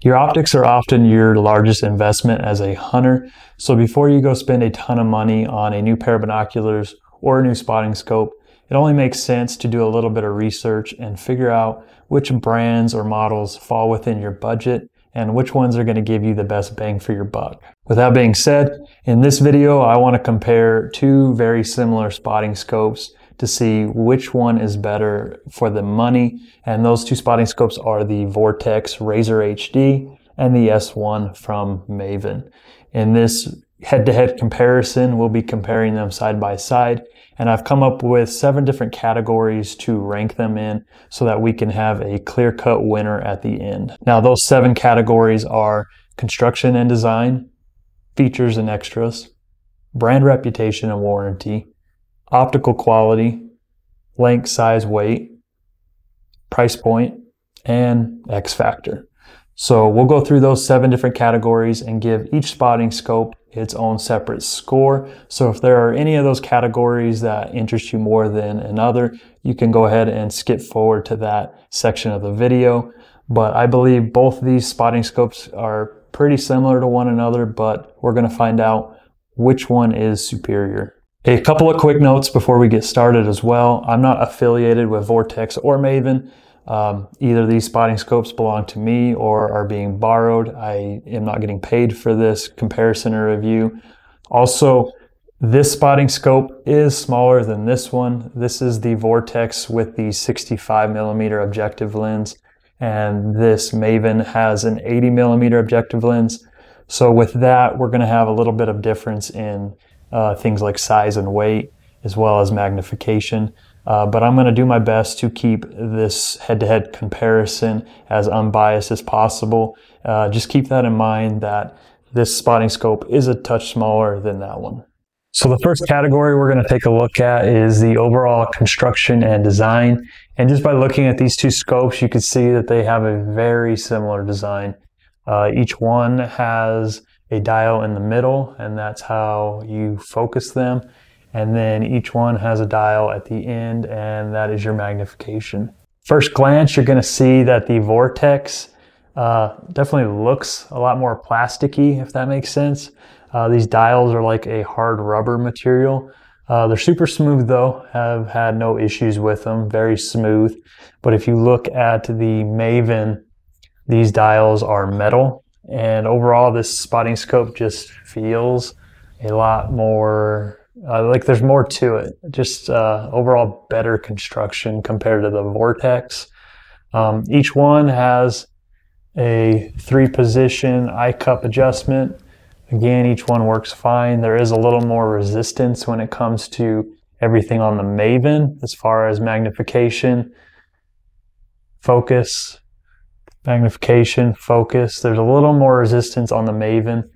Your optics are often your largest investment as a hunter, so before you go spend a ton of money on a new pair of binoculars or a new spotting scope, it only makes sense to do a little bit of research and figure out which brands or models fall within your budget and which ones are going to give you the best bang for your buck. With that being said, in this video I want to compare two very similar spotting scopes to see which one is better for the money, and those two spotting scopes are the Vortex Razor HD and the S1 from Maven. In this head-to-head comparison, we'll be comparing them side by side, and I've come up with 7 different categories to rank them in so that we can have a clear-cut winner at the end. Now, those 7 categories are construction and design, features and extras, brand reputation and warranty, optical quality, length, size, weight, price point, and X factor. So we'll go through those 7 different categories and give each spotting scope its own separate score. So if there are any of those categories that interest you more than another, you can go ahead and skip forward to that section of the video. But I believe both of these spotting scopes are pretty similar to one another, but we're going to find out which one is superior. A couple of quick notes before we get started as well. I'm not affiliated with Vortex or Maven. Either of these spotting scopes belong to me or are being borrowed. I am not getting paid for this comparison or review. Also, this spotting scope is smaller than this one. This is the Vortex with the 65mm objective lens, and this Maven has an 80mm objective lens. So with that, we're going to have a little bit of difference in things like size and weight, as well as magnification. But I'm going to do my best to keep this head-to-head comparison as unbiased as possible. Just keep that in mind that this spotting scope is a touch smaller than that one. So the first category we're going to take a look at is the overall construction and design. And just by looking at these two scopes, you can see that they have a very similar design. Each one has a dial in the middle, and that's how you focus them. And then each one has a dial at the end, and that is your magnification. First glance, you're going to see that the Vortex definitely looks a lot more plasticky, if that makes sense. These dials are like a hard rubber material. They're super smooth though, have had no issues with them, very smooth. But if you look at the Maven, these dials are metal. And overall, this spotting scope just feels a lot more, like there's more to it. Just overall better construction compared to the Vortex. Each one has a 3-position eye cup adjustment. Again, each one works fine. There is a little more resistance when it comes to everything on the Maven as far as magnification, focus, magnification, focus. There's a little more resistance on the Maven.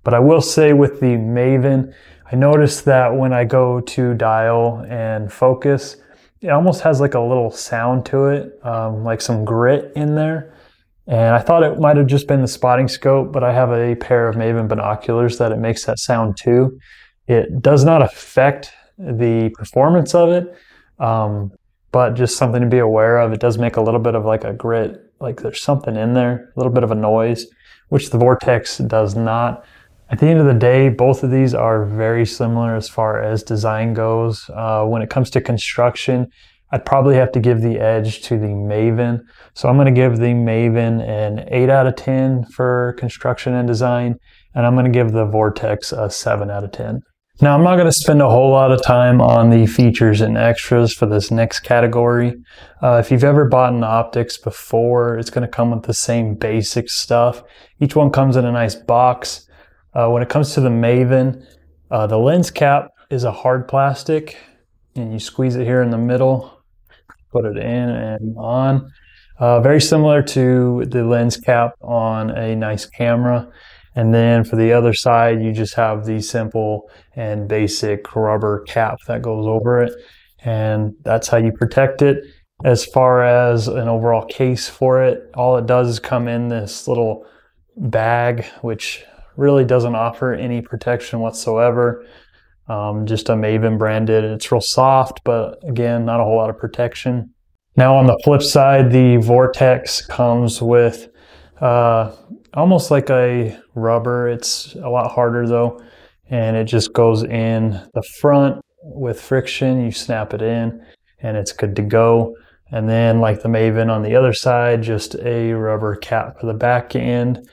But I will say with the Maven, I noticed that when I go to dial and focus, it almost has like a little sound to it, like some grit in there. And I thought it might have just been the spotting scope, but I have a pair of Maven binoculars that it makes that sound too. It does not affect the performance of it, but just something to be aware of. It does make a little bit of like a grit, like there's something in there, a little bit of a noise, which the Vortex does not. At the end of the day, both of these are very similar as far as design goes. When it comes to construction, I'd probably have to give the edge to the Maven. So I'm going to give the Maven an 8 out of 10 for construction and design, and I'm going to give the Vortex a 7 out of 10. Now, I'm not going to spend a whole lot of time on the features and extras for this next category. If you've ever bought an optics before, it's going to come with the same basic stuff. Each one comes in a nice box. When it comes to the Maven, the lens cap is a hard plastic, and you squeeze it here in the middle, put it in and on. Very similar to the lens cap on a nice camera. And then for the other side, you just have the simple and basic rubber cap that goes over it. And that's how you protect it. As far as an overall case for it, all it does is come in this little bag, which really doesn't offer any protection whatsoever. Just a Maven branded. It's real soft, but again, not a whole lot of protection. Now on the flip side, the Vortex comes with almost like a rubber. It's a lot harder though, and it just goes in the front with friction. You snap it in and it's good to go. And then like the Maven on the other side, just a rubber cap for the back end,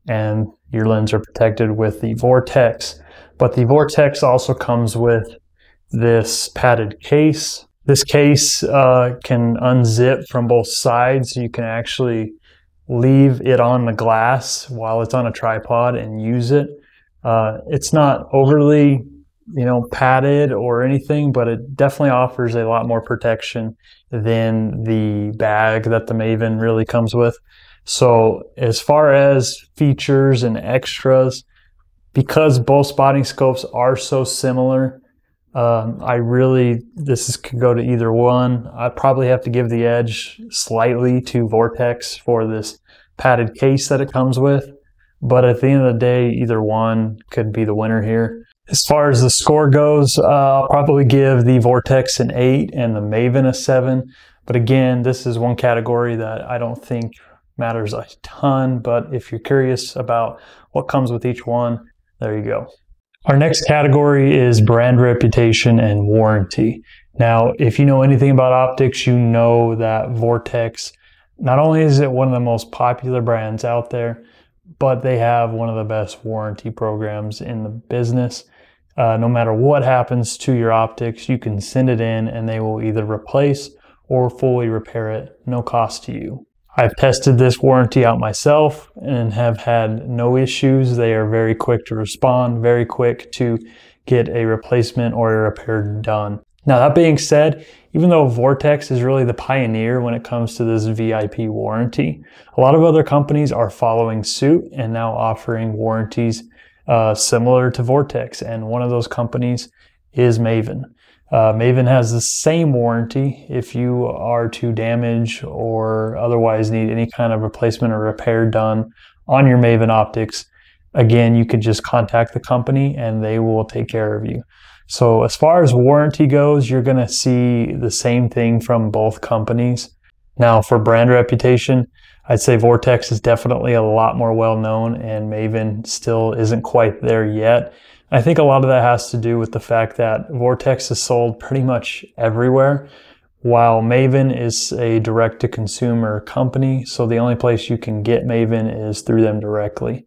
and your lens are protected with the Vortex. But the Vortex also comes with this padded case. This case can unzip from both sides. You can actually leave it on the glass while it's on a tripod and use it. It's not overly, padded or anything, but it definitely offers a lot more protection than the bag that the Maven really comes with. So as far as features and extras, because both spotting scopes are so similar, this could go to either one. I'd probably have to give the edge slightly to Vortex for this padded case that it comes with. But at the end of the day, either one could be the winner here. As far as the score goes, I'll probably give the Vortex an 8 and the Maven a 7. But again, this is one category that I don't think matters a ton. But if you're curious about what comes with each one, there you go. Our next category is brand reputation and warranty. Now, if you know anything about optics, you know that Vortex, not only is it one of the most popular brands out there, but they have one of the best warranty programs in the business. No matter what happens to your optics, you can send it in and they will either replace or fully repair it, no cost to you. I've tested this warranty out myself and have had no issues. They are very quick to respond, very quick to get a replacement or a repair done. Now, that being said, even though Vortex is really the pioneer when it comes to this VIP warranty, a lot of other companies are following suit and now offering warranties similar to Vortex. And one of those companies is Maven. Maven has the same warranty. If you are to damage or otherwise need any kind of replacement or repair done on your Maven optics, again, you could just contact the company and they will take care of you. So as far as warranty goes, you're going to see the same thing from both companies. Now, for brand reputation, I'd say Vortex is definitely a lot more well known and Maven still isn't quite there yet. I think a lot of that has to do with the fact that Vortex is sold pretty much everywhere, while Maven is a direct-to-consumer company, so the only place you can get Maven is through them directly.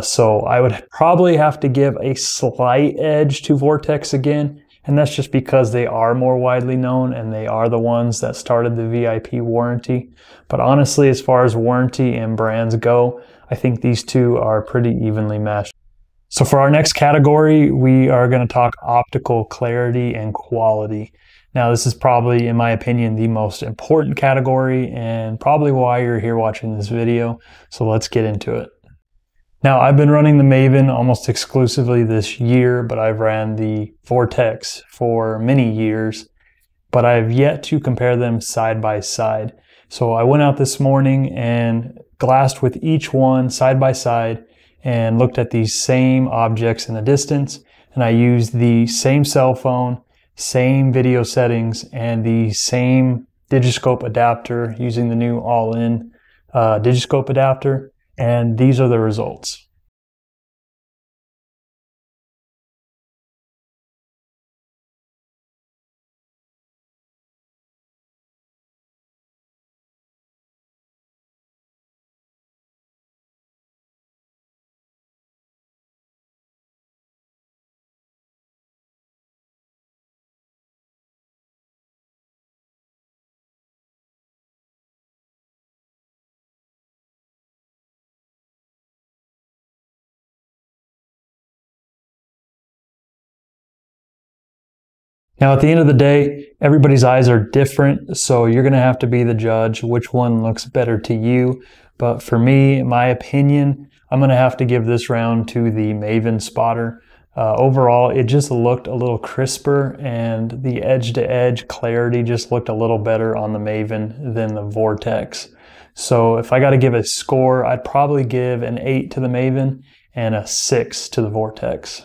So I would probably have to give a slight edge to Vortex again, and that's just because they are more widely known and they are the ones that started the VIP warranty. But honestly, as far as warranty and brands go, I think these two are pretty evenly matched. So for our next category, we are going to talk optical clarity and quality. Now, this is probably, in my opinion, the most important category and probably why you're here watching this video. So let's get into it. Now, I've been running the Maven almost exclusively this year, but I've ran the Vortex for many years, but I've yet to compare them side by side. So I went out this morning and glassed with each one side by side and looked at these same objects in the distance, and I used the same cell phone, same video settings, and the same Digiscope adapter using the new all-in Digiscope adapter, and these are the results. Now, at the end of the day, everybody's eyes are different, so you're going to have to be the judge which one looks better to you. But for me, in my opinion, I'm going to have to give this round to the Maven spotter. Overall, it just looked a little crisper, and the edge-to-edge clarity just looked a little better on the Maven than the Vortex. So if I got to give a score, I'd probably give an 8 to the Maven and a 6 to the Vortex.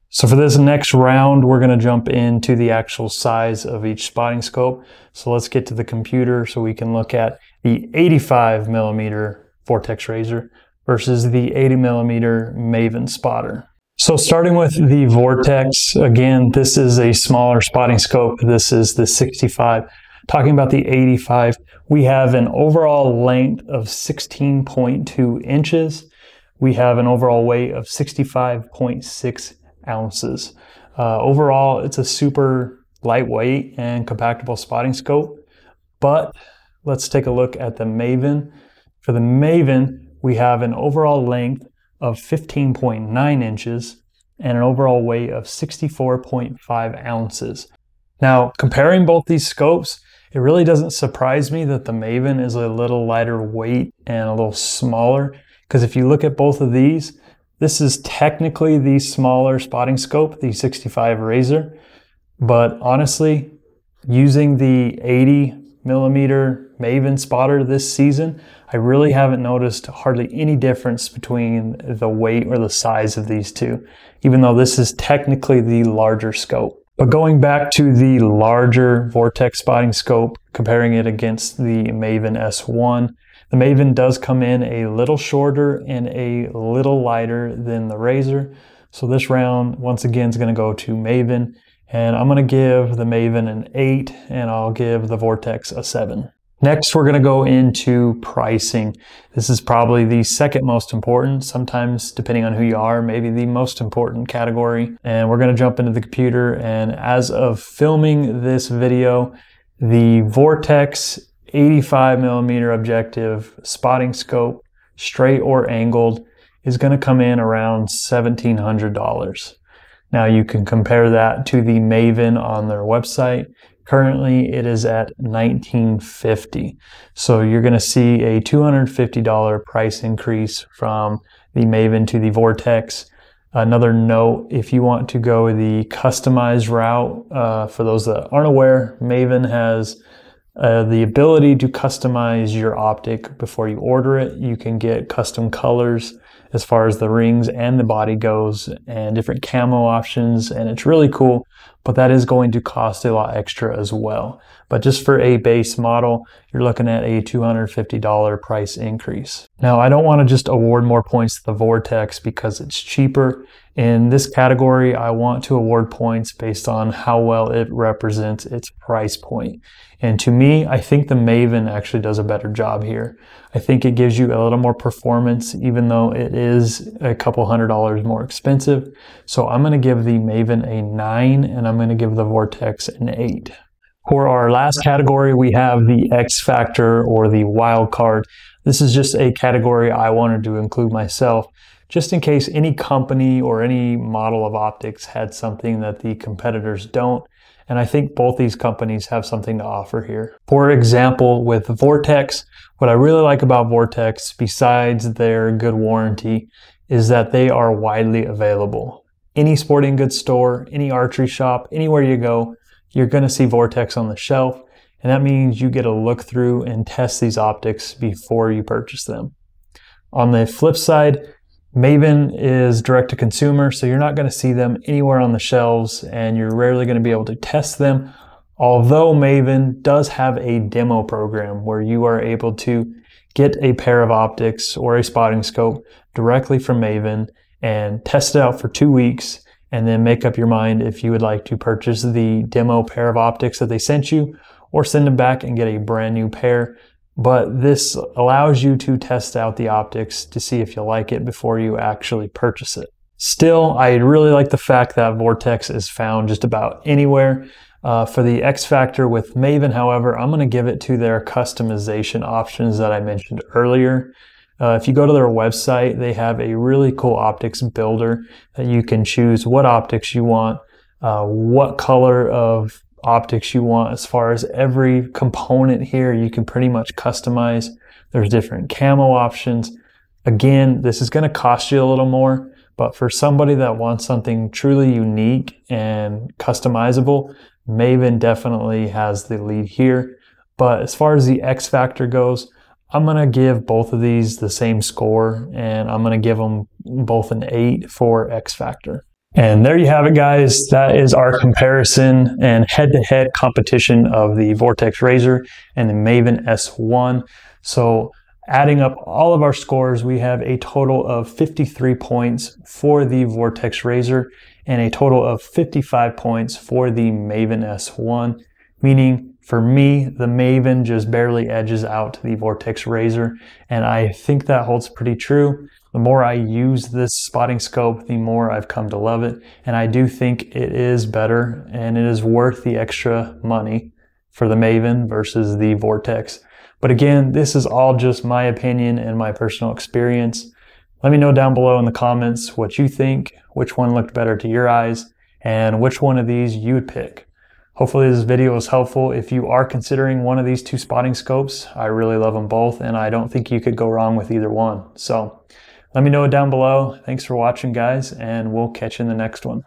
So for this next round, we're going to jump into the actual size of each spotting scope. So let's get to the computer so we can look at the 85mm Vortex Razor versus the 80mm Maven spotter. So starting with the Vortex, again, this is a smaller spotting scope. This is the 65. Talking about the 85, we have an overall length of 16.2 inches. We have an overall weight of 65.6 ounces. Overall, it's a super lightweight and compactable spotting scope. But let's take a look at the Maven. For the Maven, we have an overall length of 15.9 inches and an overall weight of 64.5 ounces. Now, comparing both these scopes, it really doesn't surprise me that the Maven is a little lighter weight and a little smaller, because if you look at both of these, this is technically the smaller spotting scope, the 65 Razor, but honestly, using the 80mm Maven spotter this season, I really haven't noticed hardly any difference between the weight or the size of these two, even though this is technically the larger scope. But going back to the larger Vortex spotting scope, comparing it against the Maven S1, the Maven does come in a little shorter and a little lighter than the Razor. So this round, once again, is going to go to Maven, and I'm going to give the Maven an 8, and I'll give the Vortex a 7. Next, we're going to go into pricing. This is probably the second most important, sometimes depending on who you are, maybe the most important category. And we're going to jump into the computer, and as of filming this video, the Vortex 85mm objective spotting scope, straight or angled, is going to come in around $1,700. Now you can compare that to the Maven on their website. Currently it is at $1,950. So you're going to see a $250 price increase from the Maven to the Vortex. Another note, if you want to go the customized route, for those that aren't aware, Maven has the ability to customize your optic before you order it. You can get custom colors as far as the rings and the body goes, and different camo options, and it's really cool, but that is going to cost a lot extra as well. But just for a base model, you're looking at a $250 price increase. Now, I don't want to just award more points to the Vortex because it's cheaper. In this category, I want to award points based on how well it represents its price point. And to me, I think the Maven actually does a better job here. I think it gives you a little more performance, even though it is a couple $100 more expensive. So I'm going to give the Maven a 9, and I'm going to give the Vortex an 8. For our last category, we have the X Factor, or the wild card. This is just a category I wanted to include myself, just in case any company or any model of optics had something that the competitors don't. And I think both these companies have something to offer here. For example, with Vortex, what I really like about Vortex, besides their good warranty, is that they are widely available. Any sporting goods store, any archery shop, anywhere you go, you're going to see Vortex on the shelf. And that means you get to look through and test these optics before you purchase them. On the flip side, Maven is direct to consumer, so you're not going to see them anywhere on the shelves, and you're rarely going to be able to test them. Although Maven does have a demo program where you are able to get a pair of optics or a spotting scope directly from Maven and test it out for 2 weeks, and then make up your mind if you would like to purchase the demo pair of optics that they sent you, or send them back and get a brand new pair. But this allows you to test out the optics to see if you like it before you actually purchase it. Still, I really like the fact that Vortex is found just about anywhere. For the X Factor with Maven, however, I'm going to give it to their customization options that I mentioned earlier. If you go to their website, they have a really cool optics builder that you can choose what optics you want, what color of optics you want. As far as every component here, you can pretty much customize. There's different camo options. Again, this is going to cost you a little more, but for somebody that wants something truly unique and customizable, Maven definitely has the lead here. But as far as the X Factor goes, I'm going to give both of these the same score, and I'm going to give them both an 8 for X Factor. And there you have it, guys. That is our comparison and head-to-head competition of the Vortex Razor and the Maven S1. So Adding up all of our scores, we have a total of 53 points for the Vortex Razor and a total of 55 points for the Maven S1, meaning for me, the Maven just barely edges out the Vortex Razor, and I think that holds pretty true. The more I use this spotting scope, the more I've come to love it, and I do think it is better and it is worth the extra money for the Maven versus the Vortex. But again, this is all just my opinion and my personal experience. Let me know down below in the comments what you think, which one looked better to your eyes, and which one of these you would pick. Hopefully this video was helpful. If you are considering one of these two spotting scopes, I really love them both, and I don't think you could go wrong with either one. So let me know down below. Thanks for watching, guys, and we'll catch you in the next one.